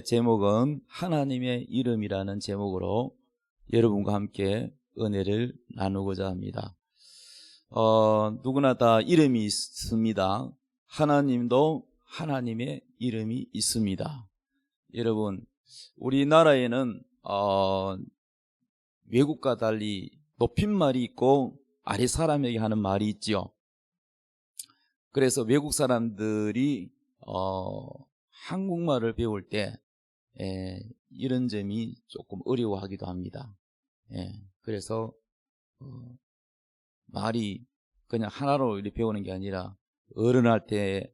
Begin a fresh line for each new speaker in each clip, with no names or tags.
제목은 하나님의 이름이라는 제목으로 여러분과 함께 은혜를 나누고자 합니다. 누구나 다 이름이 있습니다. 하나님도 하나님의 이름이 있습니다. 여러분, 우리나라에는 외국과 달리 높임말이 있고 아래 사람에게 하는 말이 있죠. 그래서 외국 사람들이 한국말을 배울 때 이런 점이 조금 어려워하기도 합니다. 그래서 말이 그냥 하나로 이렇게 배우는 게 아니라 어른할 때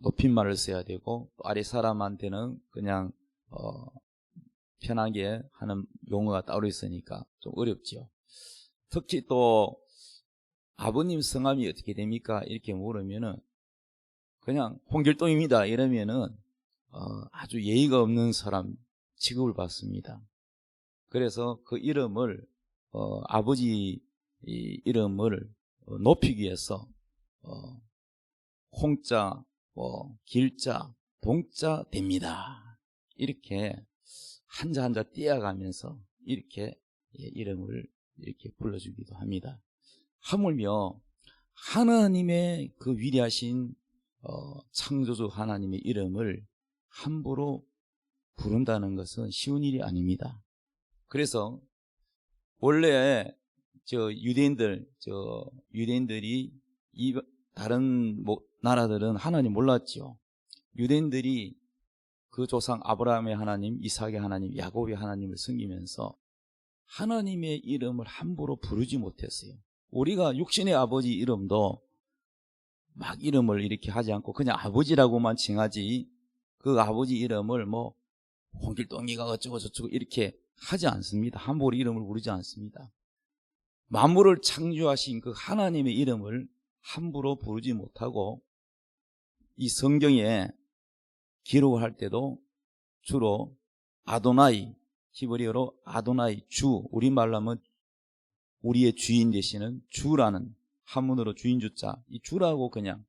높임말을 써야 되고, 아래 사람한테는 그냥 편하게 하는 용어가 따로 있으니까 좀 어렵죠. 특히 또 아버님 성함이 어떻게 됩니까? 이렇게 물으면은 그냥 홍길동입니다 이러면은 아주 예의가 없는 사람 취급을 받습니다. 그래서 그 이름을 아버지 이름을 높이기 위해서 홍자, 길자, 동자 됩니다. 이렇게 한자 한자 띄어가면서 이렇게 이름을 이렇게 불러주기도 합니다. 하물며 하나님의 그 위대하신 창조주 하나님의 이름을 함부로 부른다는 것은 쉬운 일이 아닙니다. 그래서 원래 유대인들이 다른 나라들은 하나님 몰랐죠. 유대인들이 그 조상 아브라함의 하나님, 이삭의 하나님, 야곱의 하나님을 섬기면서 하나님의 이름을 함부로 부르지 못했어요. 우리가 육신의 아버지 이름도 막 이름을 이렇게 하지 않고 그냥 아버지라고만 칭하지, 그 아버지 이름을 홍길동이가 어쩌고 저쩌고 이렇게 하지 않습니다. 함부로 이름을 부르지 않습니다. 만물을 창조하신 그 하나님의 이름을 함부로 부르지 못하고, 이 성경에 기록을 할 때도 주로 아도나이, 히브리어로 아도나이, 주, 우리말로 하면 우리의 주인 되시는 주라는, 한문으로 주인주자, 이 주라고 그냥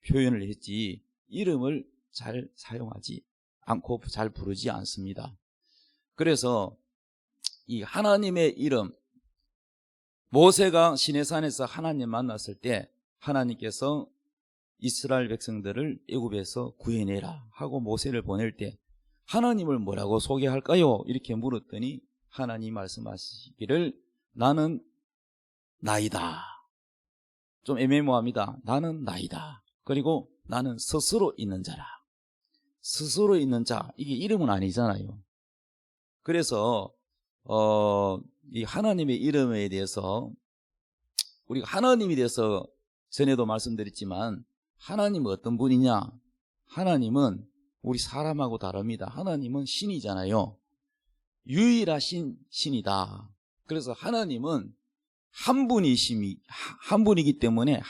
표현을 했지 이름을 잘 사용하지 않고 잘 부르지 않습니다. 그래서 이 하나님의 이름, 모세가 시내산에서 하나님 만났을 때 하나님께서 이스라엘 백성들을 애굽에서 구해내라 하고 모세를 보낼 때 하나님을 뭐라고 소개할까요? 이렇게 물었더니 하나님 말씀하시기를 나는 나이다. 좀 애매모호합니다. 나는 나이다. 그리고 나는 스스로 있는 자라. 스스로 있는 자, 이게 이름은 아니잖아요. 그래서 이 하나님의 이름에 대해서 우리가 하나님에 대해서 전에도 말씀드렸지만, 하나님은 어떤 분이냐? 하나님은 우리 사람하고 다릅니다. 하나님은 신이잖아요. 유일하신 신이다. 그래서 하나님은 한 분이기 때문에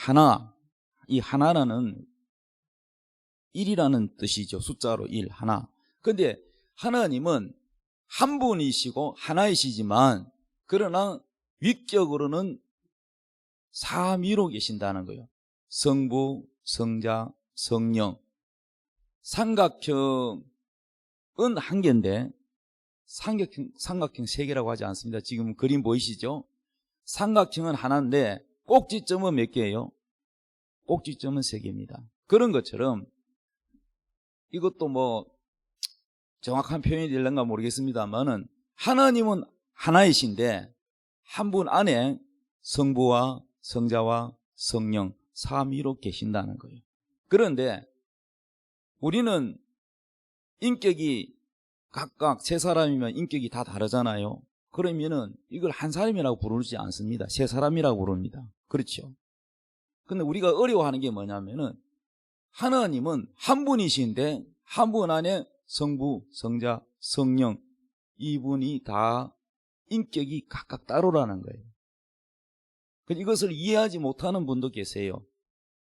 이 하나라는 1이라는 뜻이죠. 숫자로 1, 하나. 근데 하나님은 한 분이시고 하나이시지만, 그러나 위격으로는 삼위로 계신다는 거예요. 성부, 성자, 성령. 삼각형은 한 개인데 삼각형 세 개라고 하지 않습니다. 지금 그림 보이시죠? 삼각형은 하나인데 꼭지점은 몇 개예요? 꼭지점은 세 개입니다. 그런 것처럼 이것도 정확한 표현이 될런가 모르겠습니다만은, 하나님은 하나이신데 한 분 안에 성부와 성자와 성령 삼위로 계신다는 거예요. 그런데 우리는 인격이 각각 세 사람이면 인격이 다 다르잖아요. 그러면은 이걸 한 사람이라고 부르지 않습니다. 세 사람이라고 부릅니다. 그렇죠? 근데 우리가 어려워하는 게 뭐냐면은, 하나님은 한 분이신데 한 분 안에 성부, 성자, 성령, 이분이 다 인격이 각각 따로라는 거예요. 이것을 이해하지 못하는 분도 계세요.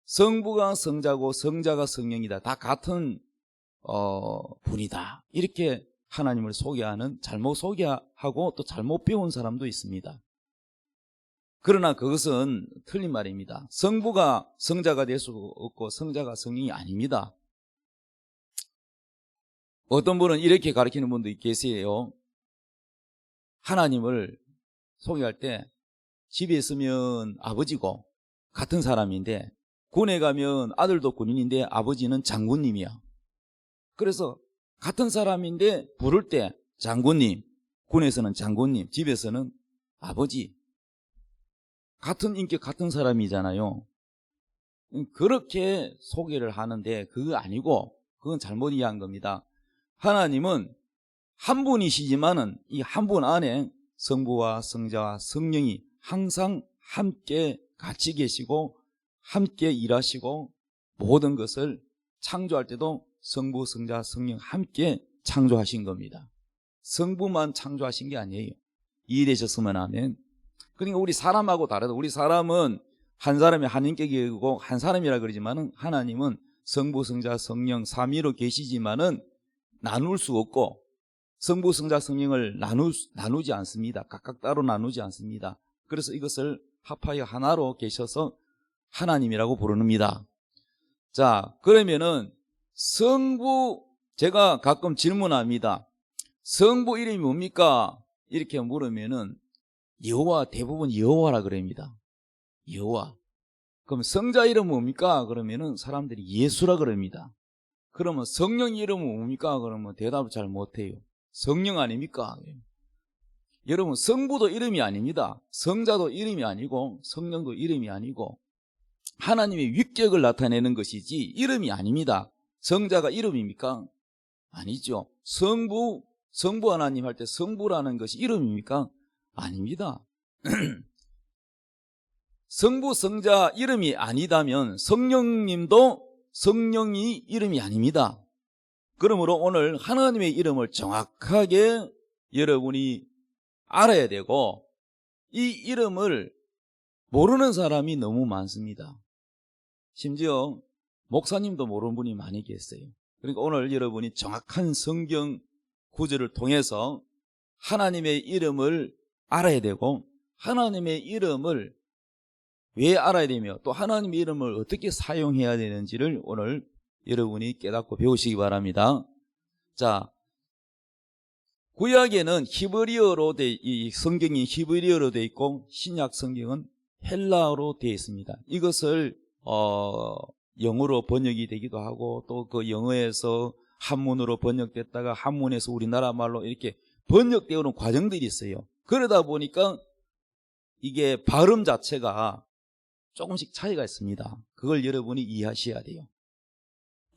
성부가 성자고 성자가 성령이다, 다 같은 분이다, 이렇게 하나님을 소개하는, 잘못 소개하고 또 잘못 배운 사람도 있습니다. 그러나 그것은 틀린 말입니다. 성부가 성자가 될 수 없고 성자가 성령이 아닙니다. 어떤 분은 이렇게 가르치는 분도 계세요. 하나님을 소개할 때 집에 있으면 아버지고 같은 사람인데 군에 가면 아들도 군인인데 아버지는 장군님이야. 그래서 같은 사람인데 부를 때 장군님, 군에서는 장군님, 집에서는 아버지. 같은 인격 같은 사람이잖아요. 그렇게 소개를 하는데 그거 아니고 그건 잘못 이해한 겁니다. 하나님은 한 분이시지만은 이 한 분 안에 성부와 성자와 성령이 항상 함께 같이 계시고 함께 일하시고 모든 것을 창조할 때도 성부, 성자, 성령 함께 창조하신 겁니다. 성부만 창조하신 게 아니에요. 이해되셨으면 하면. 그러니까 우리 사람하고 다르다. 우리 사람은 한 사람이 한 인격이고 한 사람이라 그러지만은 하나님은 성부, 성자, 성령 삼위로 계시지만은 나눌 수 없고 성부, 성자, 성령을 나누지 않습니다. 각각 따로 나누지 않습니다. 그래서 이것을 합하여 하나로 계셔서 하나님이라고 부릅니다. 자, 그러면은 성부, 제가 가끔 질문합니다. 성부 이름이 뭡니까? 이렇게 물으면은 여호와, 대부분 여호와라 그럽니다. 여호와. 그럼 성자 이름은 뭡니까? 그러면은 사람들이 예수라 그럽니다. 그러면 성령 이름은 뭡니까? 그러면 대답을 잘 못해요. 성령 아닙니까? 여러분, 성부도 이름이 아닙니다. 성자도 이름이 아니고 성령도 이름이 아니고 하나님의 위격을 나타내는 것이지 이름이 아닙니다. 성자가 이름입니까? 아니죠. 성부 하나님 할 때 성부라는 것이 이름입니까? 아닙니다. 성부, 성자 이름이 아니다면 성령님도 성령이 이름이 아닙니다. 그러므로 오늘 하나님의 이름을 정확하게 여러분이 알아야 되고 이 이름을 모르는 사람이 너무 많습니다. 심지어 목사님도 모르는 분이 많이 계세요. 그러니까 오늘 여러분이 정확한 성경 구절을 통해서 하나님의 이름을 알아야 되고 하나님의 이름을 왜 알아야 되며 또 하나님의 이름을 어떻게 사용해야 되는지를 오늘 여러분이 깨닫고 배우시기 바랍니다. 자, 구약에는 히브리어로 이 성경이 히브리어로 되어 있고 신약 성경은 헬라어로 되어 있습니다. 이것을 영어로 번역이 되기도 하고 또 그 영어에서 한문으로 번역됐다가 한문에서 우리나라 말로 이렇게 번역되어오는 과정들이 있어요. 그러다 보니까 이게 발음 자체가 조금씩 차이가 있습니다. 그걸 여러분이 이해하셔야 돼요.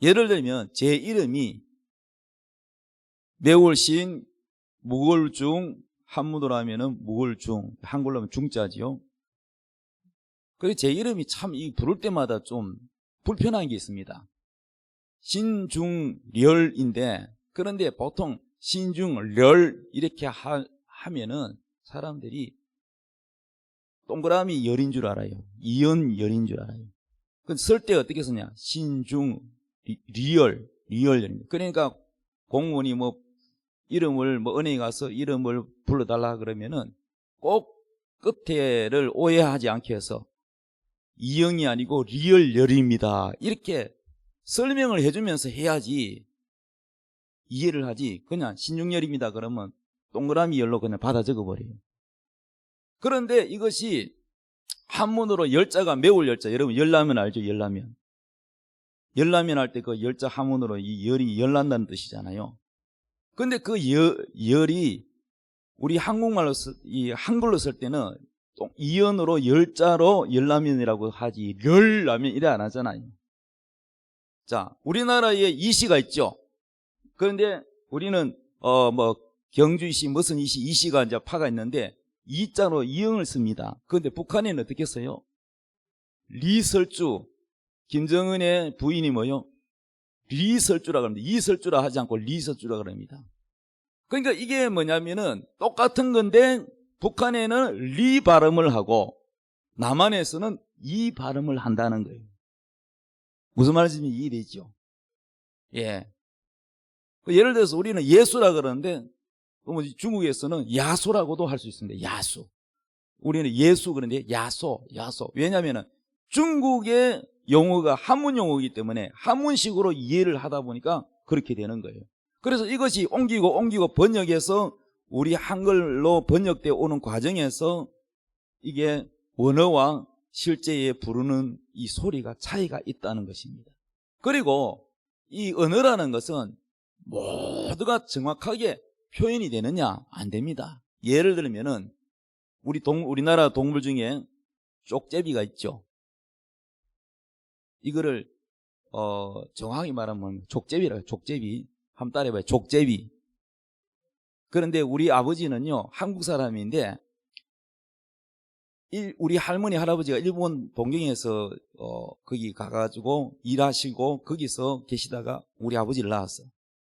예를 들면 제 이름이 매월신 무골중, 한문으로 하면은 무골중, 한글로 하면 중자지요. 그래서 제 이름이 참 부를 때마다 좀 불편한 게 있습니다. 신중렬인데 그런데 보통 신중렬 이렇게 하면은 사람들이 동그라미 열인 줄 알아요. 이연열인 줄 알아요. 쓸 때 어떻게 쓰냐? 신중 리얼 열입니다. 그러니까 공무원이 뭐 이름을 은행에 가서 이름을 불러달라 그러면은 꼭 끝에를 오해하지 않게 해서 이영이 아니고 리얼열입니다. 이렇게 설명을 해주면서 해야지 이해를 하지. 그냥 신중열입니다 그러면 동그라미 열로 그냥 받아 적어버려요. 그런데 이것이 한문으로 열자가 매울 열자. 여러분 열라면 알죠? 열라면. 열라면 할 때 그 열자 한문으로 이 열이 열난다는 뜻이잖아요. 근데 그 열이 우리 한국말로 이 한글로 쓸 때는 이연으로 열자로 열라면이라고 하지 열라면 이래 안 하잖아요. 자, 우리나라에 이시가 있죠. 그런데 우리는 경주이시 무슨 이시가 이제 파가 있는데 이자로 이영을 씁니다. 그런데 북한에는 어떻게 써요? 리설주. 김정은의 부인이 뭐요? 리설주라 그럽니다. 이설주라 하지 않고 리설주라 그럽니다. 그러니까 이게 뭐냐면은 똑같은 건데 북한에는 리 발음을 하고 남한에서는 이 발음을 한다는 거예요. 무슨 말인지 이해되죠? 예. 예를 들어서 우리는 예수라 그러는데 중국에서는 야소라고도 할 수 있습니다. 야소. 우리는 예수 그런데 야소. 왜냐하면 중국의 용어가 한문 용어이기 때문에 한문식으로 이해를 하다 보니까 그렇게 되는 거예요. 그래서 이것이 옮기고 번역해서 우리 한글로 번역되어 오는 과정에서 이게 원어와 실제에 부르는 이 소리가 차이가 있다는 것입니다. 그리고 이 언어라는 것은 모두가 정확하게 표현이 되느냐? 안 됩니다. 예를 들면은 우리나라 동물 중에 쪽제비가 있죠. 이거를 정확히 말하면 족제비라고 해요. 족제비. 한번 따라해봐요. 족제비. 그런데 우리 아버지는요, 한국 사람인데 우리 할머니 할아버지가 일본 동경에서 거기 가가지고 일하시고 거기서 계시다가 우리 아버지를 낳았어.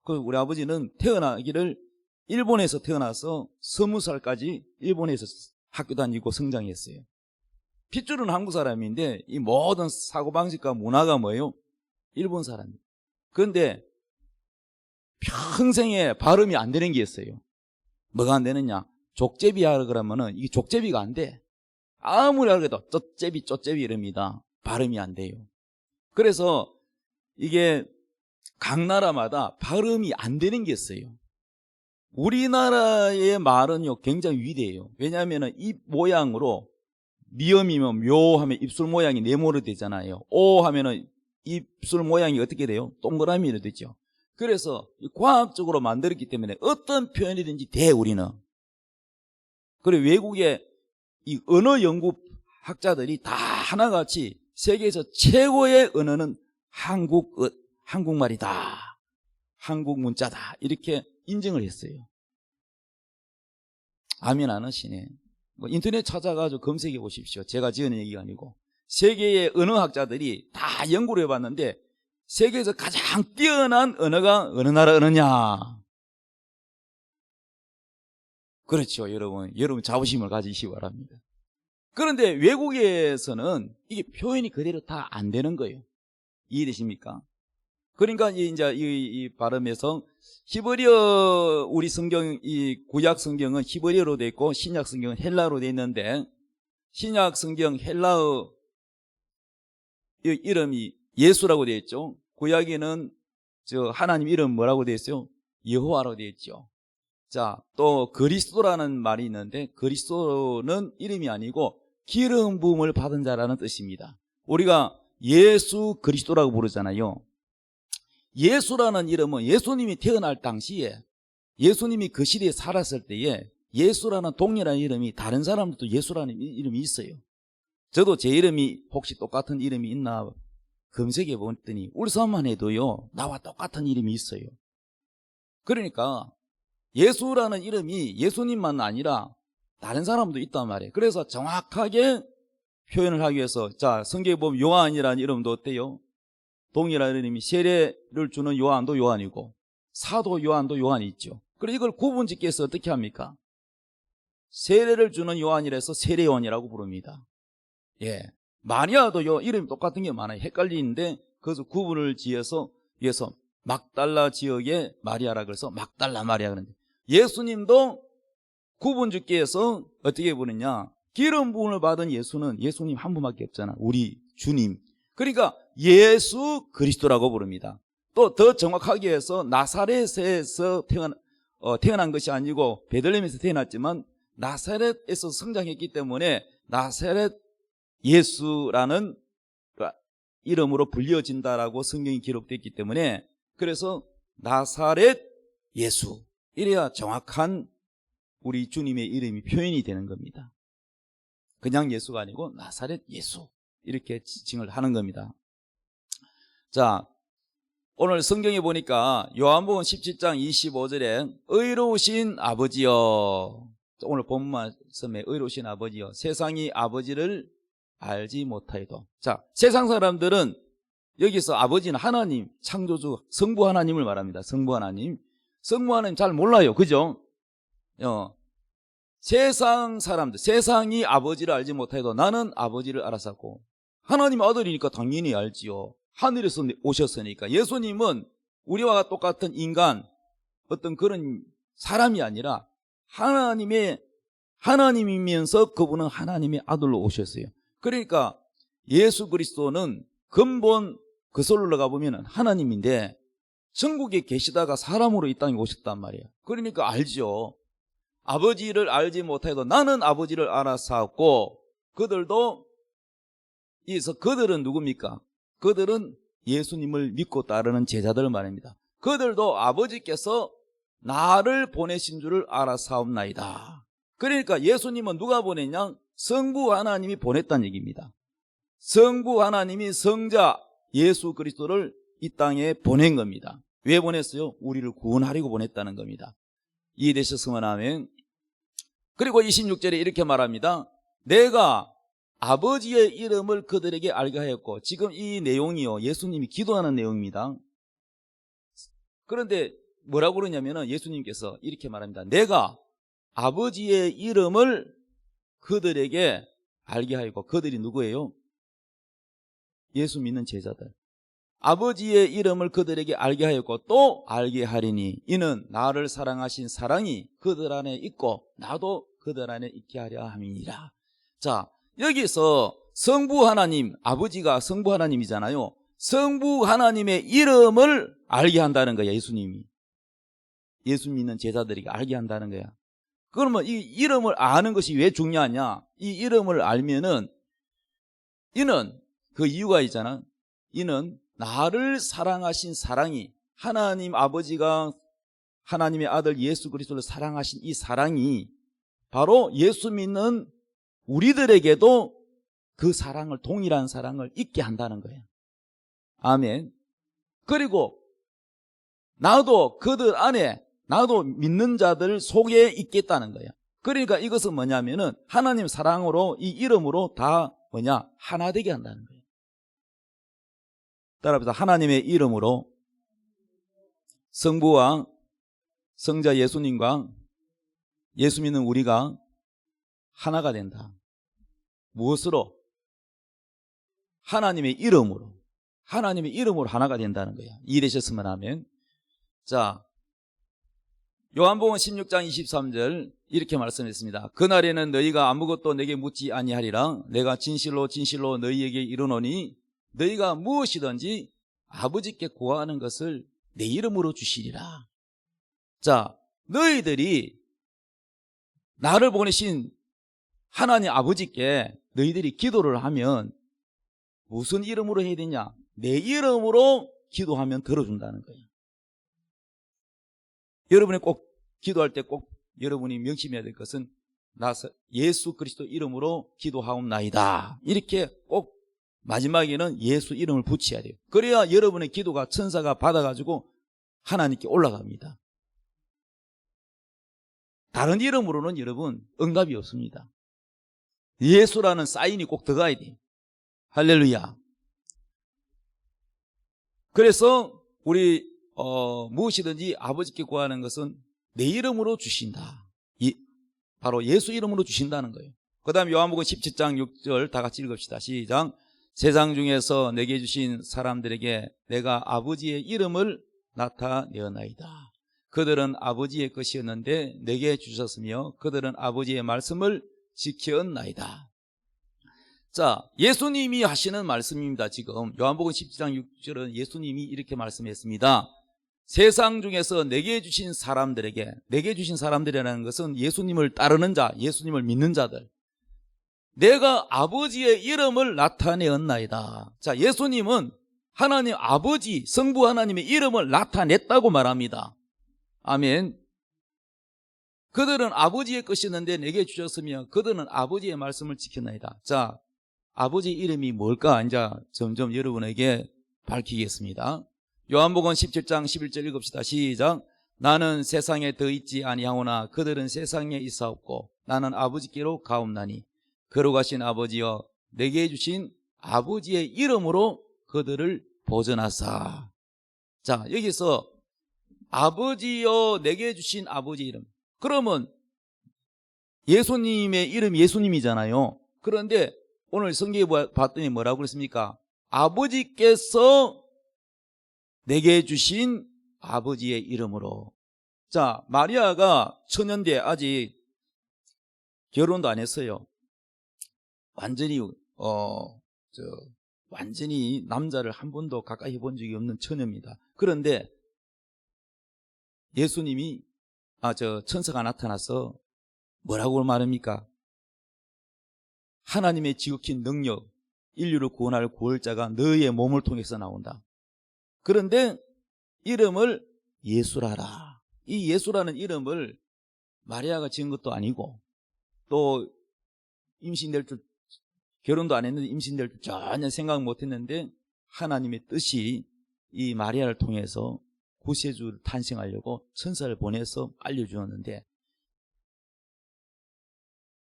그 우리 아버지는 태어나기를 일본에서 태어나서 20살까지 일본에서 학교 다니고 성장했어요. 핏줄은 한국 사람인데 이 모든 사고방식과 문화가 뭐예요? 일본 사람이에요. 그런데 평생에 발음이 안 되는 게 있어요. 뭐가 안 되느냐? 족제비 하라 그러면은 이게 족제비가 안 돼. 아무리 하려도 쪼제비 이럽니다. 발음이 안 돼요. 그래서 이게 각 나라마다 발음이 안 되는 게 있어요. 우리나라의 말은요 굉장히 위대해요. 왜냐하면 입 모양으로 미음이면 묘 하면 입술 모양이 네모로 되잖아요. 오 하면은 입술 모양이 어떻게 돼요? 동그라미로 되죠. 그래서 과학적으로 만들었기 때문에 어떤 표현이든지 돼 우리는. 그리고 외국의 이 언어 연구 학자들이 다 하나같이 세계에서 최고의 언어는 한국말이다. 한국 문자다. 이렇게 인정을 했어요. 아멘 안 하시네. 인터넷 찾아가지고 검색해 보십시오. 제가 지은 얘기가 아니고. 세계의 언어학자들이 다 연구를 해봤는데 세계에서 가장 뛰어난 언어가 어느 나라 언어냐? 그렇죠, 여러분. 여러분 자부심을 가지시기 바랍니다. 그런데 외국에서는 이게 표현이 그대로 다 안 되는 거예요. 이해되십니까? 그러니까 이제 이 발음에서 히브리어 우리 성경 이 구약 성경은 히브리어로 돼 있고 신약 성경은 헬라어로 돼 있는데 신약 성경 헬라어 이름이 예수라고 되어 있죠. 구약에는 하나님 이름 뭐라고 되어 있어요? 여호와로 되어 있죠. 자, 또 그리스도라는 말이 있는데 그리스도는 이름이 아니고 기름 부음을 받은 자라는 뜻입니다. 우리가 예수 그리스도라고 부르잖아요. 예수라는 이름은 예수님이 태어날 당시에 예수님이 그 시대에 살았을 때에 예수라는 동일한 이름이 다른 사람들도 예수라는 이름이 있어요. 저도 제 이름이 혹시 똑같은 이름이 있나 검색해 봤더니 울산만 해도요 나와 똑같은 이름이 있어요. 그러니까 예수라는 이름이 예수님만 아니라 다른 사람도 있단 말이에요. 그래서 정확하게 표현을 하기 위해서 자 성경에 보면 요한이라는 이름도 어때요? 동일한 이름이 세례를 주는 요한도 요한이고 사도 요한도 요한이 있죠. 그리고 이걸 구분짓기 위해서 어떻게 합니까? 세례를 주는 요한이라서 세례 요한이라고 부릅니다. 예, 마리아도 이름이 똑같은 게 많아요. 헷갈리는데 그래서 구분을 지어서 위해서 막달라 지역의 마리아라 그래서 막달라 마리아 그러는데 예수님도 구분짓기 위해서 어떻게 부르냐? 기름 부음을 받은 예수는 예수님 한 분밖에 없잖아. 우리 주님. 그러니까 예수 그리스도라고 부릅니다. 또 더 정확하게 해서 나사렛에서 태어난 것이 아니고 베들레헴에서 태어났지만 나사렛에서 성장했기 때문에 나사렛 예수라는 이름으로 불려진다라고 성경이 기록되어 있기 때문에 그래서 나사렛 예수 이래야 정확한 우리 주님의 이름이 표현이 되는 겁니다. 그냥 예수가 아니고 나사렛 예수 이렇게 지칭을 하는 겁니다. 자, 오늘 성경에 보니까 요한복음 17장 25절에 의로우신 아버지여, 오늘 본문 말씀에 의로우신 아버지여 세상이 아버지를 알지 못하여도. 자, 세상 사람들은 여기서 아버지는 하나님 창조주 성부 하나님을 말합니다. 성부 하나님 잘 몰라요. 그죠? 세상 사람들 세상이 아버지를 알지 못해도 나는 아버지를 알았었고 하나님 아들이니까 당연히 알지요. 하늘에서 오셨으니까. 예수님은 우리와 똑같은 인간 어떤 그런 사람이 아니라 하나님이면서 그분은 하나님의 아들로 오셨어요. 그러니까 예수 그리스도는 근본 그솔로 가보면 하나님인데 천국에 계시다가 사람으로 이 땅에 오셨단 말이에요. 그러니까 알죠. 아버지를 알지 못해도 나는 아버지를 알아사옵고, 그들도, 그래서 그들은 누굽니까? 그들은 예수님을 믿고 따르는 제자들 말입니다. 그들도 아버지께서 나를 보내신 줄을 알아사옵나이다. 그러니까 예수님은 누가 보냈냐? 성부 하나님이 보냈다는 얘기입니다. 성부 하나님이 성자 예수 그리스도를 이 땅에 보낸 겁니다. 왜 보냈어요? 우리를 구원하려고 보냈다는 겁니다. 이해되셨으면 아멘. 그리고 26절에 이렇게 말합니다. 내가 아버지의 이름을 그들에게 알게 하였고, 지금 이 내용이요, 예수님이 기도하는 내용입니다. 그런데 뭐라고 그러냐면은 예수님께서 이렇게 말합니다. 내가 아버지의 이름을 그들에게 알게 하였고, 그들이 누구예요? 예수 믿는 제자들. 아버지의 이름을 그들에게 알게 하였고 또 알게 하리니 이는 나를 사랑하신 사랑이 그들 안에 있고 나도 그들 안에 있게 하려 함이니라. 자, 여기서 성부 하나님, 아버지가 성부 하나님이잖아요. 성부 하나님의 이름을 알게 한다는 거야. 예수님이 예수 믿는 제자들에게 알게 한다는 거야. 그러면 이 이름을 아는 것이 왜 중요하냐? 이 이름을 알면은 이는 그 이유가 있잖아. 이는 나를 사랑하신 사랑이, 하나님 아버지가 하나님의 아들 예수 그리스도를 사랑하신 이 사랑이 바로 예수 믿는 우리들에게도 그 사랑을, 동일한 사랑을 있게 한다는 거예요. 아멘. 그리고 나도 그들 안에, 나도 믿는 자들 속에 있겠다는 거예요. 그러니까 이것은 뭐냐면은 하나님 사랑으로, 이 이름으로 다 뭐냐? 하나 되게 한다는 거예요. 따라합시다. 하나님의 이름으로 성부와 성자 예수님과 예수 믿는 우리가 하나가 된다. 무엇으로? 하나님의 이름으로. 하나님의 이름으로 하나가 된다는 거예요. 이해되셨으면 하면. 자, 요한복음 16장 23절 이렇게 말씀했습니다. 그날에는 너희가 아무것도 내게 묻지 아니하리라. 내가 진실로 진실로 너희에게 이르노니 너희가 무엇이든지 아버지께 구하는 것을 내 이름으로 주시리라. 자, 너희들이 나를 보내신 하나님 아버지께 너희들이 기도를 하면 무슨 이름으로 해야 되냐? 내 이름으로 기도하면 들어준다는 거예요. 여러분이 꼭 기도할 때 꼭 여러분이 명심해야 될 것은 나 예수 그리스도 이름으로 기도하옵나이다. 이렇게 꼭 마지막에는 예수 이름을 붙여야 돼요. 그래야 여러분의 기도가 천사가 받아가지고 하나님께 올라갑니다. 다른 이름으로는 여러분 응답이 없습니다. 예수라는 사인이 꼭 들어가야 돼요. 할렐루야. 그래서 우리 무엇이든지 아버지께 구하는 것은 내 이름으로 주신다. 바로 예수 이름으로 주신다는 거예요. 그 다음 요한복음 17장 6절 다 같이 읽읍시다. 시작. 세상 중에서 내게 주신 사람들에게 내가 아버지의 이름을 나타내었나이다. 그들은 아버지의 것이었는데 내게 주셨으며 그들은 아버지의 말씀을 지켰나이다. 자, 예수님이 하시는 말씀입니다. 지금 요한복음 17장 6절은 예수님이 이렇게 말씀했습니다. 세상 중에서 내게 주신 사람들에게, 내게 주신 사람들이라는 것은 예수님을 따르는 자, 예수님을 믿는 자들, 내가 아버지의 이름을 나타내었나이다. 자, 예수님은 하나님 아버지, 성부 하나님의 이름을 나타냈다고 말합니다. 아멘. 그들은 아버지의 것이었는데 내게 주셨으며 그들은 아버지의 말씀을 지켰나이다. 자, 아버지의 이름이 뭘까? 이제 점점 여러분에게 밝히겠습니다. 요한복음 17장 11절 읽읍시다. 시작. 나는 세상에 더 있지 아니하오나 그들은 세상에 있사옵고 나는 아버지께로 가옵나니 거룩하신 아버지여 내게 주신 아버지의 이름으로 그들을 보존하사. 자, 여기서 아버지여 내게 주신 아버지 이름. 그러면 예수님의 이름이 예수님이잖아요. 그런데 오늘 성경에 봤더니 뭐라고 그랬습니까? 아버지께서 내게 주신 아버지의 이름으로. 자, 마리아가 처년대 아직 결혼도 안 했어요. 완전히 완전히 남자를 한 번도 가까이 본 적이 없는 처녀입니다. 그런데 예수님이 천사가 나타나서 뭐라고 말합니까? 하나님의 지극히 능력, 인류를 구원할 구원자가 너희의 몸을 통해서 나온다. 그런데 이름을 예수라라. 이 예수라는 이름을 마리아가 지은 것도 아니고, 또 임신될 줄, 결혼도 안 했는데 임신될 줄 전혀 생각 못 했는데, 하나님의 뜻이 이 마리아를 통해서 구세주를 탄생하려고 천사를 보내서 알려주었는데,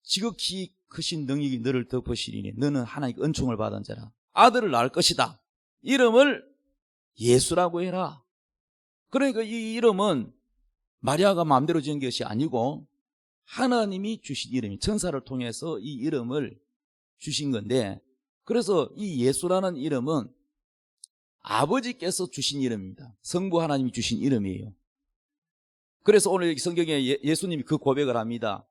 지극히 크신 능력이 너를 덮으시리니 너는 하나님께 은총을 받은 자라. 아들을 낳을 것이다. 이름을 예수라고 해라. 그러니까 이 이름은 마리아가 마음대로 지은 것이 아니고 하나님이 주신 이름이, 천사를 통해서 이 이름을 주신 건데, 그래서 이 예수라는 이름은 아버지께서 주신 이름입니다. 성부 하나님이 주신 이름이에요. 그래서 오늘 성경에 예수님이 그 고백을 합니다.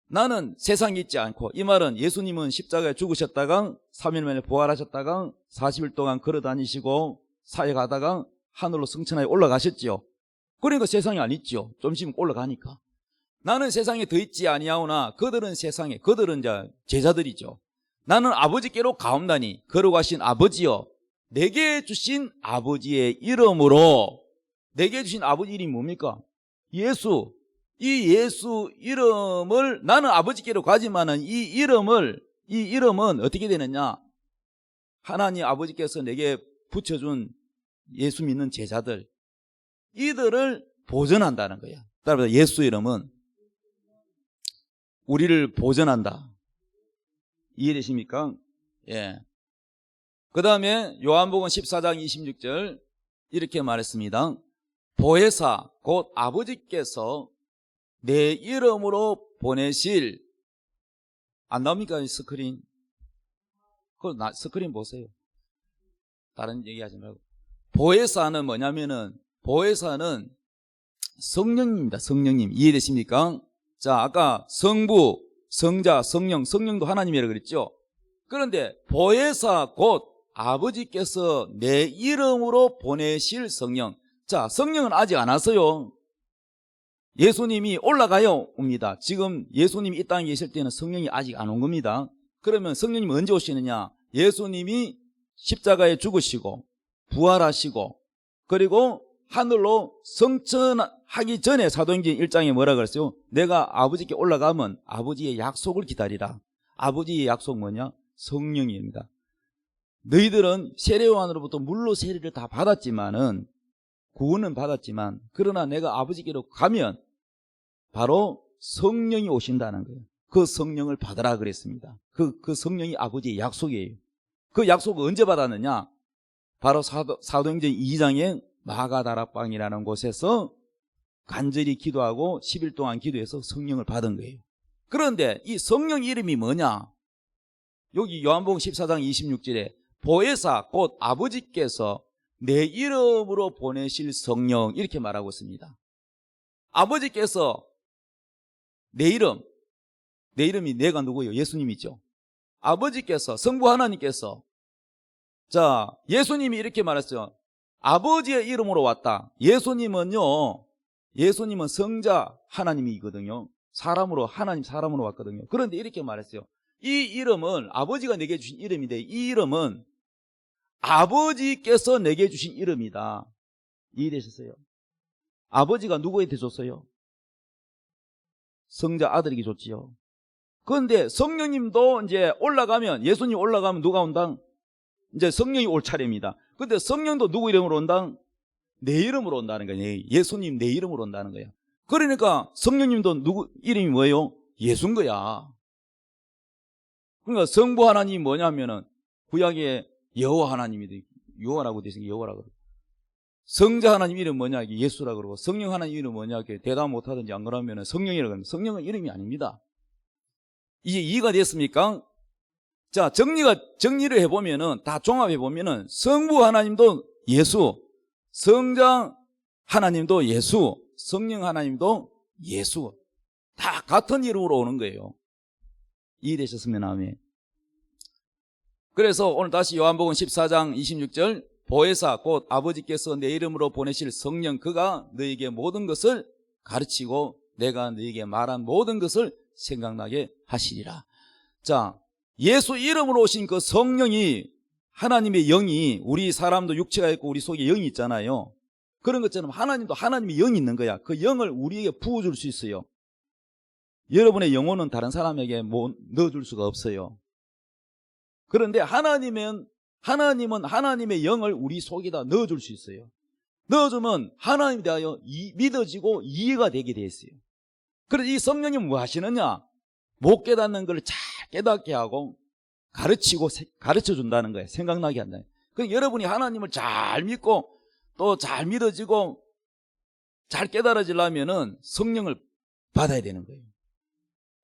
나는 세상에 있지 않고, 이 말은 예수님은 십자가에 죽으셨다가 3일 만에 부활하셨다가 40일 동안 걸어다니시고 사역하다가 하늘로 승천하여 올라가셨지요. 그러니까 세상에 안 있죠. 좀 있으면 올라가니까. 나는 세상에 더 있지 아니하오나 그들은 세상에, 그들은 이제 제자들이죠. 나는 아버지께로 가옵나니 걸어가신 아버지여, 내게 주신 아버지의 이름으로. 내게 주신 아버지 이름이 뭡니까? 예수. 이 예수 이름을 나는 아버지께로 가지만은 이 이름은 어떻게 되느냐? 하나님 아버지께서 내게 붙여준 예수 믿는 제자들, 이들을 보존한다는 거야. 따라서 예수 이름은 우리를 보존한다. 이해되십니까? 예. 그 다음에 요한복음 14장 26절 이렇게 말했습니다. 보혜사 곧 아버지께서 내 이름으로 보내실, 안 나옵니까? 스크린. 스크린 보세요. 다른 얘기하지 말고. 보혜사는 뭐냐면은, 보혜사는 성령입니다. 성령님. 이해되십니까? 자, 아까 성부, 성자, 성령도 하나님이라고 그랬죠. 그런데 보혜사 곧 아버지께서 내 이름으로 보내실 성령. 자, 성령은 아직 안 왔어요. 예수님이 올라가요 옵니다. 지금 예수님이 이 땅에 계실 때는 성령이 아직 안 온 겁니다. 그러면 성령님이 언제 오시느냐? 예수님이 십자가에 죽으시고 부활하시고 그리고 하늘로 승천하기 전에 사도행전 1장에 뭐라 그랬어요? 내가 아버지께 올라가면 아버지의 약속을 기다리라. 아버지의 약속 뭐냐? 성령입니다. 너희들은 세례요한으로부터 물로 세례를 다 받았지만은, 구원은 받았지만, 그러나 내가 아버지께로 가면 바로 성령이 오신다는 거예요. 그 성령을 받으라 그랬습니다. 그 성령이 아버지의 약속이에요. 그 약속을 언제 받았느냐? 바로 사도행전 2장의 마가다락방이라는 곳에서 간절히 기도하고 10일 동안 기도해서 성령을 받은 거예요. 그런데 이 성령 이름이 뭐냐? 여기 요한복음 14장 26절에 보혜사 곧 아버지께서 내 이름으로 보내실 성령, 이렇게 말하고 있습니다. 아버지께서 내 이름이 내가 누구예요? 예수님이죠. 아버지께서, 성부 하나님께서, 자, 예수님이 이렇게 말했어요. 아버지의 이름으로 왔다. 예수님은 성자 하나님이거든요. 하나님 사람으로 왔거든요. 그런데 이렇게 말했어요. 이 이름은 아버지가 내게 주신 이름인데, 이 이름은 아버지께서 내게 주신 이름이다. 이해되셨어요? 아버지가 누구에게 줬어요? 성자 아들에게 줬지요. 그런데 성령님도 이제 올라가면, 예수님 올라가면 누가 온다? 이제 성령이 올 차례입니다. 근데 성령도 누구 이름으로 온다? 내 이름으로 온다는 거예요. 예수님 내 이름으로 온다는 거예요. 그러니까 성령님도 누구 이름이 뭐예요? 예수인 거야. 그러니까 성부 하나님이 뭐냐면은 구약에 여호와 하나님이 여호와라고 되신 게 여호와라고 그러고, 성자 하나님 이름 뭐냐? 이게 예수라고 그러고, 성령 하나님 이름 뭐냐? 이렇게 대답 못하든지 안 그러면은 성령이라고 합니다. 성령은 이름이 아닙니다. 이제 이해가 됐습니까? 자, 정리를 해보면은, 다 종합해보면은, 성부 하나님도 예수, 성자 하나님도 예수, 성령 하나님도 예수. 다 같은 이름으로 오는 거예요. 이해되셨으면 아멘. 그래서 오늘 다시 요한복음 14장 26절, 보혜사 곧 아버지께서 내 이름으로 보내실 성령 그가 너에게 모든 것을 가르치고 내가 너에게 말한 모든 것을 생각나게 하시리라. 자, 예수 이름으로 오신 그 성령이 하나님의 영이 우리 사람도 육체가 있고 우리 속에 영이 있잖아요. 그런 것처럼 하나님도 하나님의 영이 있는 거야. 그 영을 우리에게 부어줄 수 있어요. 여러분의 영혼은 다른 사람에게 넣어줄 수가 없어요. 그런데 하나님은 하나님의 영을 우리 속에다 넣어줄 수 있어요. 넣어주면 하나님에 대하여 믿어지고 이해가 되게 돼 있어요. 그래서 이 성령이 뭐 하시느냐? 못 깨닫는 걸 잘 깨닫게 하고 가르쳐 준다는 거예요. 생각나게 한다. 그러니까 여러분이 하나님을 잘 믿고 또 잘 믿어지고 잘 깨달아지려면은 성령을 받아야 되는 거예요.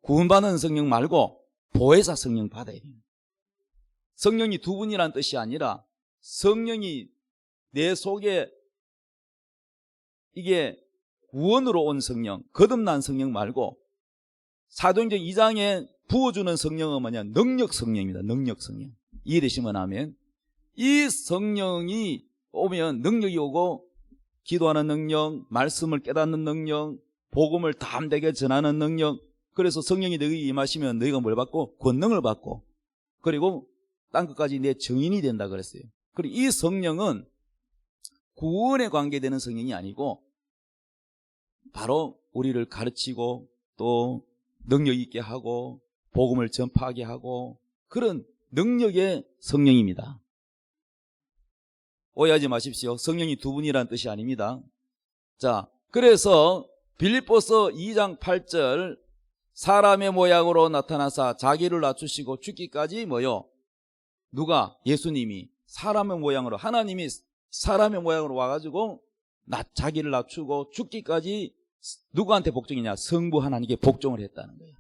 구원받는 성령 말고 보혜사 성령 받아야 돼요. 성령이 두 분이라는 뜻이 아니라 성령이 내 속에 이게 구원으로 온 성령, 거듭난 성령 말고 사도행전 2장에 부어주는 성령은 뭐냐? 능력 성령입니다. 능력 성령. 이해되시면 하면 이 성령이 오면 능력이 오고 기도하는 능력, 말씀을 깨닫는 능력, 복음을 담대게 전하는 능력. 그래서 성령이 너희에게 임하시면 너희가 뭘 받고? 권능을 받고 그리고 땅끝까지 내 증인이 된다 그랬어요. 그리고 이 성령은 구원에 관계되는 성령이 아니고 바로 우리를 가르치고 또 능력 있게 하고 복음을 전파하게 하고 그런 능력의 성령입니다. 오해하지 마십시오. 성령이 두 분이라는 뜻이 아닙니다. 자, 그래서 빌립보서 2장 8절 사람의 모양으로 나타나사 자기를 낮추시고 죽기까지 뭐요? 누가? 예수님이 사람의 모양으로 하나님이 사람의 모양으로 와가지고 자기를 낮추고 죽기까지 누구한테 복종이냐? 성부 하나님께 복종을 했다는 거예요.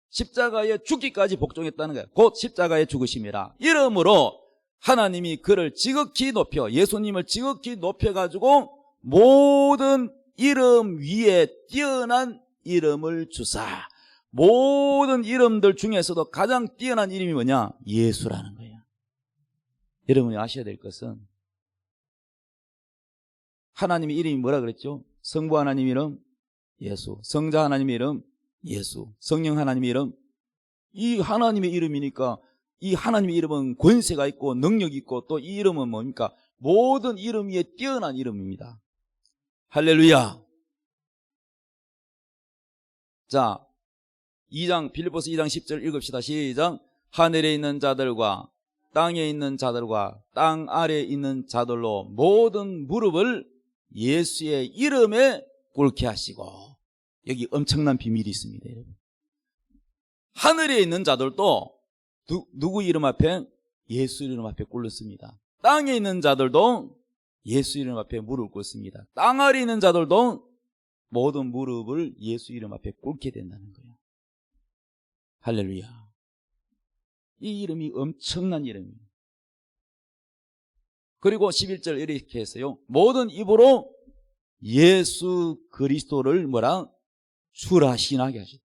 십자가에 죽기까지 복종했다는 거예요. 곧 십자가에 죽으심이라. 이러므로 하나님이 그를 지극히 높여 예수님을 지극히 높여가지고 모든 이름 위에 뛰어난 이름을 주사 모든 이름들 중에서도 가장 뛰어난 이름이 뭐냐? 예수라는 거예요. 여러분이 아셔야 될 것은 하나님의 이름이 뭐라 그랬죠? 성부 하나님 이름 예수, 성자 하나님의 이름 예수, 성령 하나님의 이름. 이 하나님의 이름이니까 이 하나님의 이름은 권세가 있고 능력이 있고 또 이 이름은 뭡니까? 모든 이름 위에 뛰어난 이름입니다. 할렐루야. 자, 빌립보서 2장 10절 읽읍시다. 시작. 하늘에 있는 자들과 땅에 있는 자들과 땅 아래에 있는 자들로 모든 무릎을 예수의 이름에 꿇게 하시고. 여기 엄청난 비밀이 있습니다. 여러분. 하늘에 있는 자들도 누구 이름 앞에? 예수 이름 앞에 꿇습니다. 땅에 있는 자들도 예수 이름 앞에 무릎을 꿇습니다. 땅 아래에 있는 자들도 모든 무릎을 예수 이름 앞에 꿇게 된다는 거예요. 할렐루야. 이 이름이 엄청난 이름이에요. 그리고 11절 이렇게 했어요. 모든 입으로 예수 그리스도를 뭐라? 주라 신하게 하시다.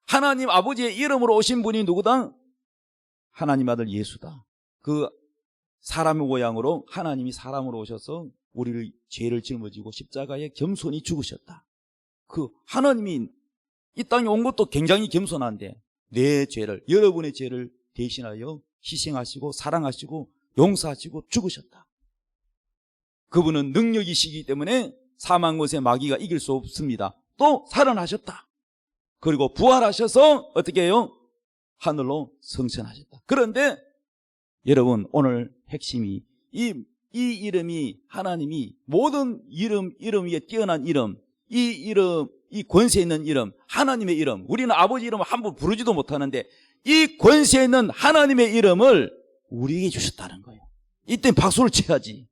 하나님 아버지의 이름으로 오신 분이 누구다? 하나님 아들 예수다. 그 사람의 모양으로 하나님이 사람으로 오셔서 우리를 죄를 짊어지고 십자가에 겸손히 죽으셨다. 그 하나님이 이 땅에 온 것도 굉장히 겸손한데 내 죄를, 여러분의 죄를 대신하여 희생하시고 사랑하시고 용서하시고 죽으셨다. 그분은 능력이시기 때문에 사망 것의 마귀가 이길 수 없습니다. 또 살아나셨다. 그리고 부활하셔서 어떻게 해요? 하늘로 승천하셨다. 그런데 여러분 오늘 핵심이 이 이름이 하나님이 모든 이름 위에 뛰어난 이름, 이 권세 있는 이름, 하나님의 이름, 우리는 아버지 이름을 함부로 부르지도 못하는데 이 권세 있는 하나님의 이름을 우리에게 주셨다는 거예요. 이때 박수를 쳐야지.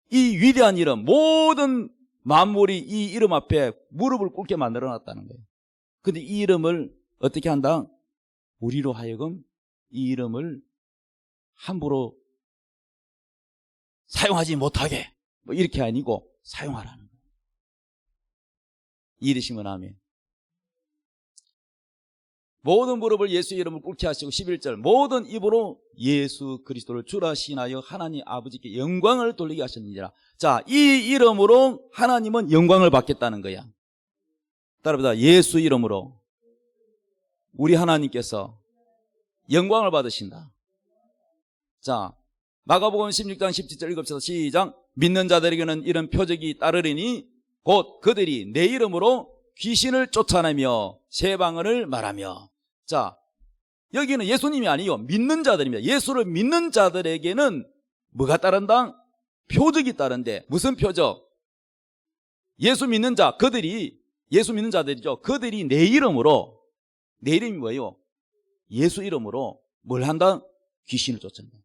이 위대한 이름, 모든 만물이 이 이름 앞에 무릎을 꿇게 만들어놨다는 거예요. 근데 이 이름을 어떻게 한다? 우리로 하여금 이 이름을 함부로 사용하지 못하게 뭐 이렇게 아니고 사용하라는 거예요. 이해되시면 아멘. 모든 무릎을 예수의 이름을 꿇게 하시고 11절 모든 입으로 예수 그리스도를 주라 시인하여 하나님 아버지께 영광을 돌리게 하셨느니라. 자, 이 이름으로 하나님은 영광을 받겠다는 거야. 따라합니다. 예수 이름으로 우리 하나님께서 영광을 받으신다. 자, 마가복음 16장 17절 읽읍시다. 시작. 믿는 자들에게는 이런 표적이 따르리니 곧 그들이 내 이름으로 귀신을 쫓아내며 새 방언을 말하며. 자, 여기는 예수님이 아니요 믿는 자들입니다. 예수를 믿는 자들에게는 뭐가 따른다? 표적이 따른데 무슨 표적? 예수 믿는 자, 그들이 예수 믿는 자들이죠. 그들이 내 이름으로, 내 이름이 뭐예요? 예수 이름으로 뭘 한다? 귀신을 쫓아낸다.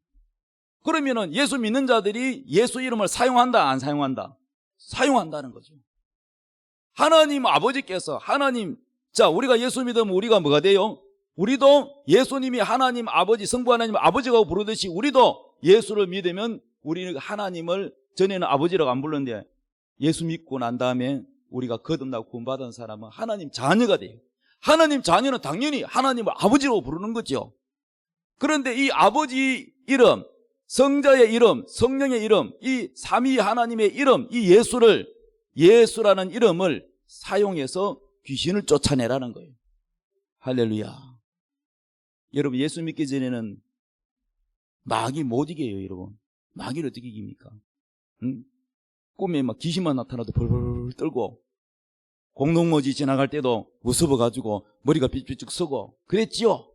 그러면은 예수 믿는 자들이 예수 이름을 사용한다, 안 사용한다? 사용한다는 거죠. 하나님 아버지께서 하나님, 자, 우리가 예수 믿으면 우리가 뭐가 돼요? 우리도 예수님이 하나님 아버지, 성부 하나님 아버지라고 부르듯이 우리도 예수를 믿으면 우리는 하나님을 전에는 아버지라고 안 불렀는데 예수 믿고 난 다음에 우리가 거듭나고 구원받은 사람은 하나님 자녀가 돼요. 하나님 자녀는 당연히 하나님을 아버지라고 부르는 거죠. 그런데 이 아버지 이름, 성자의 이름, 성령의 이름, 이 삼위 하나님의 이름, 이 예수라는 이름을 사용해서 귀신을 쫓아내라는 거예요. 할렐루야. 여러분, 예수 믿기 전에는 마귀 못 이겨요, 여러분. 마귀를 어떻게 이깁니까? 응? 꿈에 막 귀신만 나타나도 벌벌 떨고, 공동모지 지나갈 때도 무서워가지고 머리가 삐쭉삐쭉 서고 그랬지요.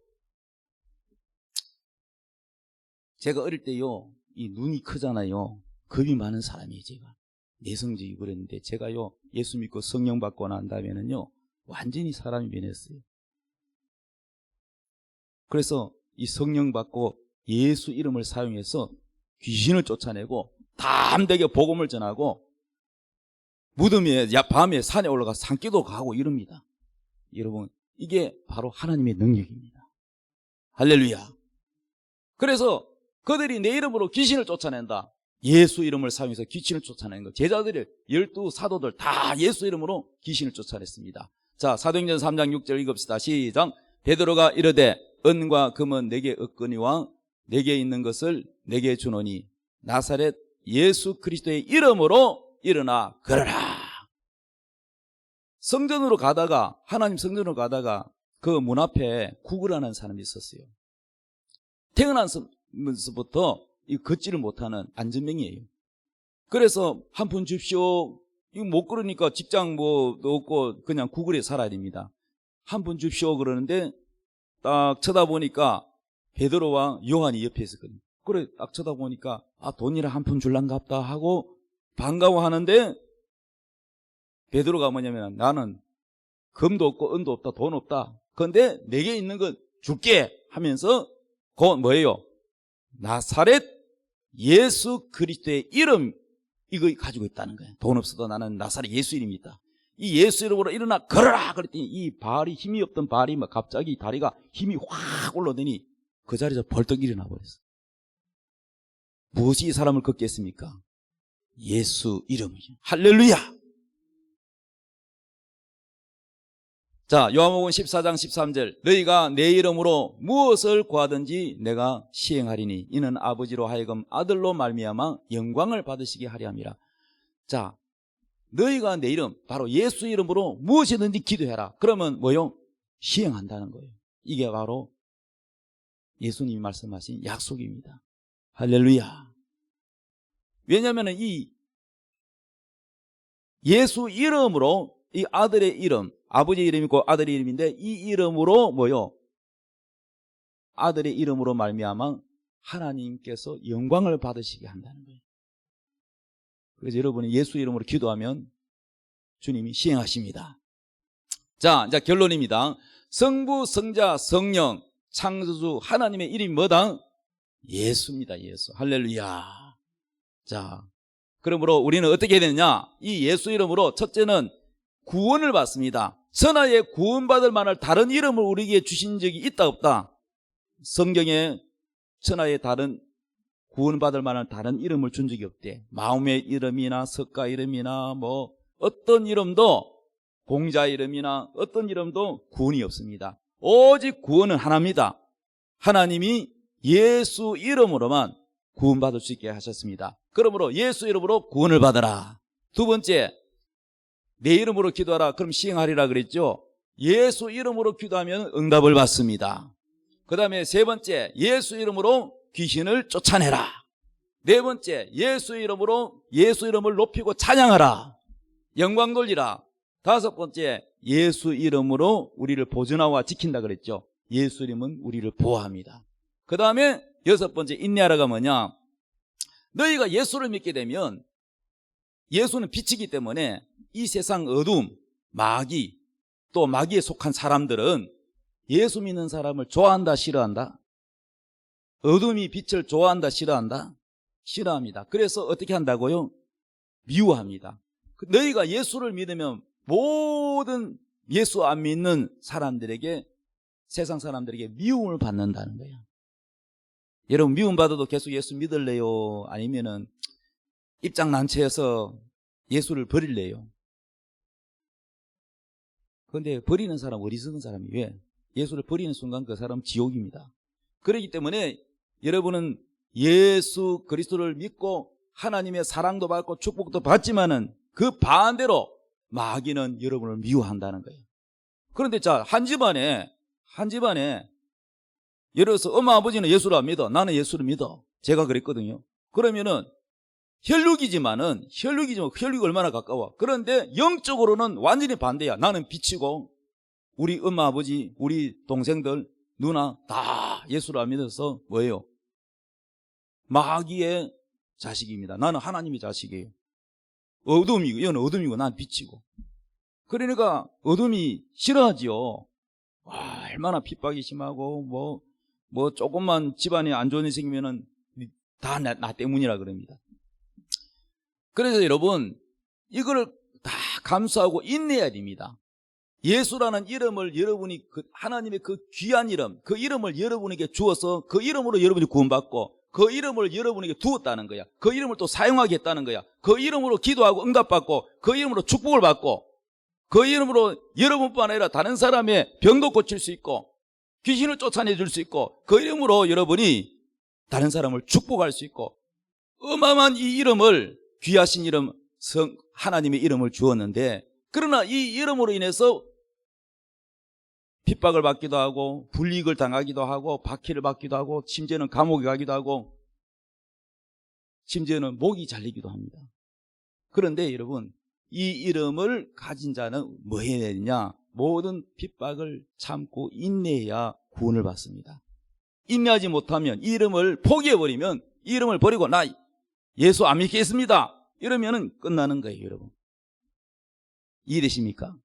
제가 어릴 때요, 이 눈이 크잖아요. 겁이 많은 사람이에요, 제가. 내성적이고 그랬는데, 제가요, 예수 믿고 성령 받고 난 다음에는요, 완전히 사람이 변했어요. 그래서 이 성령 받고 예수 이름을 사용해서 귀신을 쫓아내고, 담대하게 복음을 전하고, 무덤에, 밤에 산에 올라가서 산기도 가고 이럽니다. 여러분, 이게 바로 하나님의 능력입니다. 할렐루야. 그래서 그들이 내 이름으로 귀신을 쫓아낸다. 예수 이름을 사용해서 귀신을 쫓아내는 거. 제자들이 12 사도들 다 예수 이름으로 귀신을 쫓아냈습니다. 자, 사도행전 3장 6절 읽읍시다. 시작. 베드로가 이르되 은과 금은 내게 없거니와 내게 있는 것을 내게 주노니 나사렛 예수 그리스도의 이름으로 일어나 걸어라. 성전으로 가다가, 하나님 성전으로 가다가 그 문 앞에 구걸하는 사람이 있었어요. 태어나면서부터 이 걷지를 못하는 안전병이에요. 그래서 한 푼 줍시오. 이거 못 걸으니까 직장 뭐도 없고 그냥 구걸에 살아야 됩니다. 한 푼 줍시오 그러는데 딱 쳐다보니까 베드로와 요한이 옆에 있었거든요. 그래 딱 쳐다보니까 돈이라 한 푼 줄란갑다 하고 반가워하는데, 베드로가 뭐냐면 나는 금도 없고 은도 없다, 돈 없다. 그런데 내게 있는 건 줄게 하면서 곧 뭐예요? 나사렛 예수 그리스도의 이름, 이거 가지고 있다는 거예요. 돈 없어도 나는 나사렛 예수 이름이 있다. 이 예수 이름으로 일어나 걸어라 그랬더니 이 발이, 힘이 없던 발이 막 갑자기 다리가 힘이 확 올라오더니 그 자리에서 벌떡 일어나 버렸어. 무엇이 이 사람을 걷게 했습니까? 예수 이름이죠. 할렐루야. 자, 요한복음 14장 13절 너희가 내 이름으로 무엇을 구하든지 내가 시행하리니 이는 아버지로 하여금 아들로 말미암아 영광을 받으시게 하려 함이라. 자, 너희가 내 이름, 바로 예수 이름으로 무엇이든지 기도해라. 그러면 뭐요? 시행한다는 거예요. 이게 바로 예수님이 말씀하신 약속입니다. 할렐루야. 왜냐하면 이 예수 이름으로, 이 아들의 이름, 아버지 이름이고 아들의 이름인데 이 이름으로 뭐요? 아들의 이름으로 말미암아 하나님께서 영광을 받으시게 한다는 거예요. 그래서 여러분이 예수 이름으로 기도하면 주님이 시행하십니다. 자, 이제 결론입니다. 성부, 성자, 성령, 창조주 하나님의 이름이 뭐다? 예수입니다. 예수. 할렐루야. 자, 그러므로 우리는 어떻게 해야 되느냐? 이 예수 이름으로 첫째는 구원을 받습니다. 천하에 구원받을 만한 다른 이름을 우리에게 주신 적이 있다 없다? 성경에 천하에 다른 구원받을 만한 다른 이름을 준 적이 없대. 마음의 이름이나 석가 이름이나 뭐 어떤 이름도, 공자 이름이나 어떤 이름도 구원이 없습니다. 오직 구원은 하나입니다. 하나님이 예수 이름으로만 구원받을 수 있게 하셨습니다. 그러므로 예수 이름으로 구원을 받아라. 두 번째, 내 이름으로 기도하라. 그럼 시행하리라 그랬죠. 예수 이름으로 기도하면 응답을 받습니다. 그 다음에 세 번째, 예수 이름으로 귀신을 쫓아내라. 네 번째, 예수 이름으로 예수 이름을 높이고 찬양하라. 영광 돌리라. 다섯 번째, 예수 이름으로 우리를 보존하와 지킨다 그랬죠. 예수 이름은 우리를 보호합니다. 그 다음에 여섯 번째, 인내하라가 뭐냐? 너희가 예수를 믿게 되면, 예수는 빛이기 때문에 이 세상 어둠, 마귀, 또 마귀에 속한 사람들은 예수 믿는 사람을 좋아한다, 싫어한다? 어둠이 빛을 좋아한다, 싫어한다? 싫어합니다. 그래서 어떻게 한다고요? 미워합니다. 너희가 예수를 믿으면 모든 예수 안 믿는 사람들에게, 세상 사람들에게 미움을 받는다는 거예요. 여러분, 미움받아도 계속 예수 믿을래요? 아니면은 입장 난처해서 예수를 버릴래요? 그런데 버리는 사람 어리석은 사람이 왜? 예수를 버리는 순간 그 사람 지옥입니다. 그렇기 때문에 여러분은 예수 그리스도를 믿고 하나님의 사랑도 받고 축복도 받지만은 그 반대로 마귀는 여러분을 미워한다는 거예요. 그런데 자, 한 집안에 예를 들어서 엄마 아버지는 예수를 안 믿어. 나는 예수를 믿어. 제가 그랬거든요. 그러면은 혈육이지만 혈육이 얼마나 가까워. 그런데 영적으로는 완전히 반대야. 나는 빛이고 우리 엄마 아버지, 우리 동생들, 누나 다 예수를 안 믿어서 뭐예요? 마귀의 자식입니다. 나는 하나님의 자식이에요. 어둠이고, 이건 어둠이고 난 빛이고. 그러니까 어둠이 싫어하지요. 와, 얼마나 핍박이 심하고 뭐 조금만 집안에 안 좋은 일 생기면은 다 나 때문이라 그럽니다. 그래서 여러분, 이걸 다 감수하고 인내해야 됩니다. 예수라는 이름을 여러분이 하나님의 그 귀한 이름, 그 이름을 여러분에게 주어서 그 이름으로 여러분이 구원받고 그 이름을 여러분에게 두었다는 거야. 그 이름을 또 사용하겠다는 거야. 그 이름으로 기도하고 응답받고 그 이름으로 축복을 받고 그 이름으로 여러분뿐 아니라 다른 사람의 병도 고칠 수 있고 귀신을 쫓아내줄 수 있고 그 이름으로 여러분이 다른 사람을 축복할 수 있고 어마어마한 이 이름을, 귀하신 이름, 하나님의 이름을 주었는데, 그러나 이 이름으로 인해서 핍박을 받기도 하고 불이익을 당하기도 하고 박해를 받기도 하고 심지어는 감옥에 가기도 하고 심지어는 목이 잘리기도 합니다. 그런데 여러분, 이 이름을 가진 자는 뭐 해야 되느냐? 모든 핍박을 참고 인내해야 구원을 받습니다. 인내하지 못하면, 이 이름을 포기해버리면, 이 이름을 버리고 나 예수 안 믿겠습니다 이러면은 끝나는 거예요. 여러분, 이해되십니까?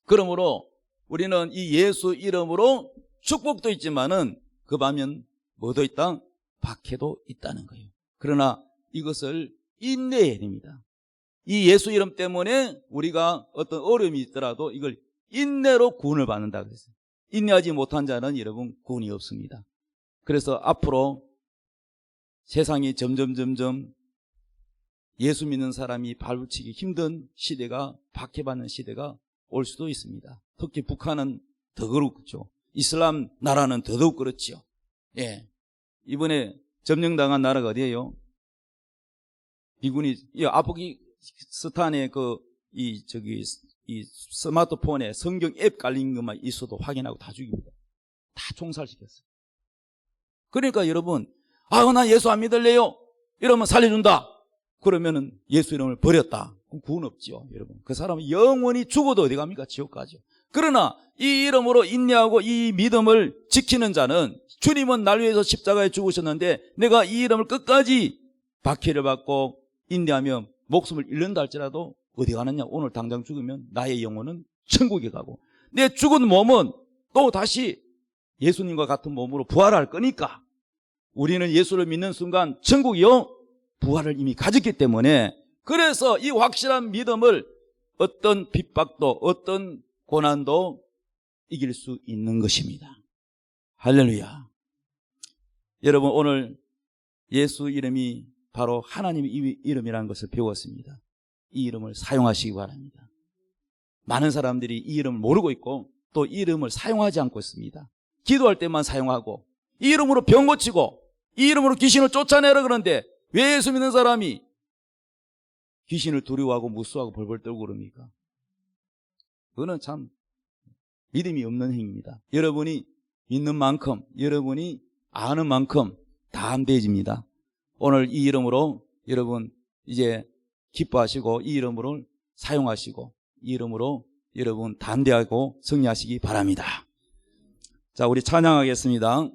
그러므로 우리는 이 예수 이름으로 축복도 있지만은 그 반면 뭐도 있다? 박해도 있다는 거예요. 그러나 이것을 인내해야 됩니다. 이 예수 이름 때문에 우리가 어떤 어려움이 있더라도 이걸 인내로 구원을 받는다 그랬어요. 인내하지 못한 자는 여러분 구원이 없습니다. 그래서 앞으로 세상이 점점 예수 믿는 사람이 발붙이기 힘든 시대가, 박해받는 시대가 올 수도 있습니다. 특히 북한은 더 그렇죠. 이슬람 나라는 더더욱 그렇지요. 예. 이번에 점령당한 나라가 어디예요? 미군이, 아프가니스탄에 이 스마트폰에 성경 앱 깔린 것만 있어도 확인하고 다 죽입니다. 다 총살시켰어요. 그러니까 여러분, 나 예수 안 믿을래요? 이러면 살려준다. 그러면은 예수 이름을 버렸다. 그럼 구원 없지요, 여러분. 그 사람은 영원히 죽어도 어디 갑니까? 지옥 가죠. 그러나 이 이름으로 인내하고 이 믿음을 지키는 자는, 주님은 날 위해서 십자가에 죽으셨는데 내가 이 이름을 끝까지 박해를 받고 인내하며 목숨을 잃는다 할지라도 어디 가느냐? 오늘 당장 죽으면 나의 영혼은 천국에 가고 내 죽은 몸은 또 다시 예수님과 같은 몸으로 부활할 거니까 우리는 예수를 믿는 순간 천국이요 부활을 이미 가졌기 때문에, 그래서 이 확실한 믿음을 어떤 핍박도 어떤 고난도 이길 수 있는 것입니다. 할렐루야. 여러분, 오늘 예수 이름이 바로 하나님의 이름이라는 것을 배웠습니다. 이 이름을 사용하시기 바랍니다. 많은 사람들이 이 이름을 모르고 있고 또 이 이름을 사용하지 않고 있습니다. 기도할 때만 사용하고 이 이름으로 병 고치고 이 이름으로 귀신을 쫓아내라 그러는데 왜 예수 믿는 사람이 귀신을 두려워하고 무수하고 벌벌 떨고 그럽니까? 그거는 참 믿음이 없는 행위입니다. 여러분이 믿는 만큼, 여러분이 아는 만큼 다 담대해집니다. 오늘 이 이름으로 여러분 이제 기뻐하시고 이 이름으로 사용하시고 이 이름으로 여러분 담대하고 승리하시기 바랍니다. 자, 우리 찬양하겠습니다.